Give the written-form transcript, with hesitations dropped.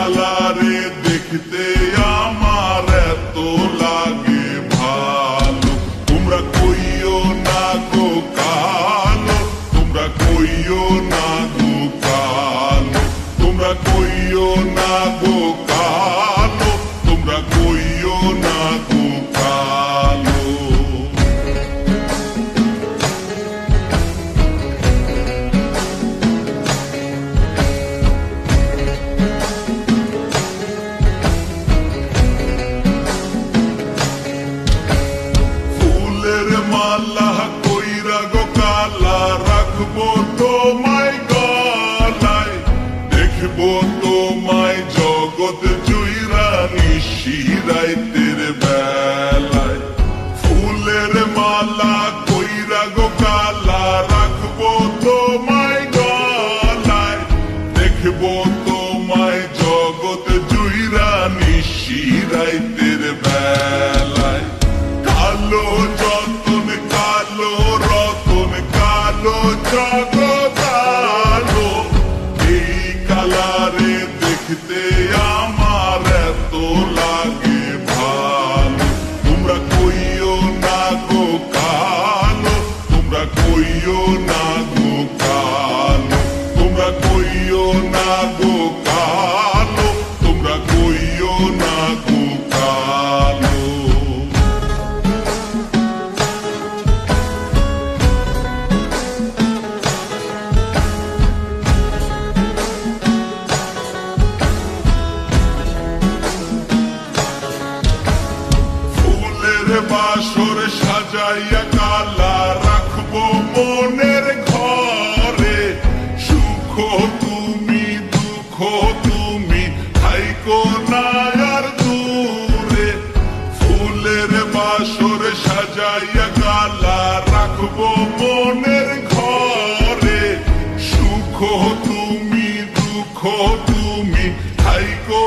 কালারে দেখতে আমার এত লাগে ভালো। তোমরা কইও না গো কালো, তোমরা কইও না গো কালো, তোমরা কইও না গো কালো, তোমরা কইও না গো কালো। ফুলের মালা কইরা গো কালা রাখবো তোমায় গলায়, দেখবো তোমায় জগৎ জুইরা নিশি রাইতের বেলায়। ফুলের মালা কইরা গো কালা রাখবো তোমায় গলায়, দেখবো তোমায় জগৎ জুইরা নিশি রাইতের বেলায়। কালো যতন কালো রতন কালো জগৎ আলো, এই কালারে দেখতে আমার এত লাগে ভালো। তোমরা কইও না গো কালো, তোমরা কইও না গো কালো, তোমরা কইও না গো কালো, তোমরা কইও না গো কালো। বাসর সাজাইয়া কালা রাখবো মনের ঘরে, সুখ তুমি দুঃখ তুমি থাইকো না আর দূরে। ফুলের বাসর সাজাইয়া কালা রাখবো মনের ঘরে, সুখ তুমি দুঃখ তুমি থাইকো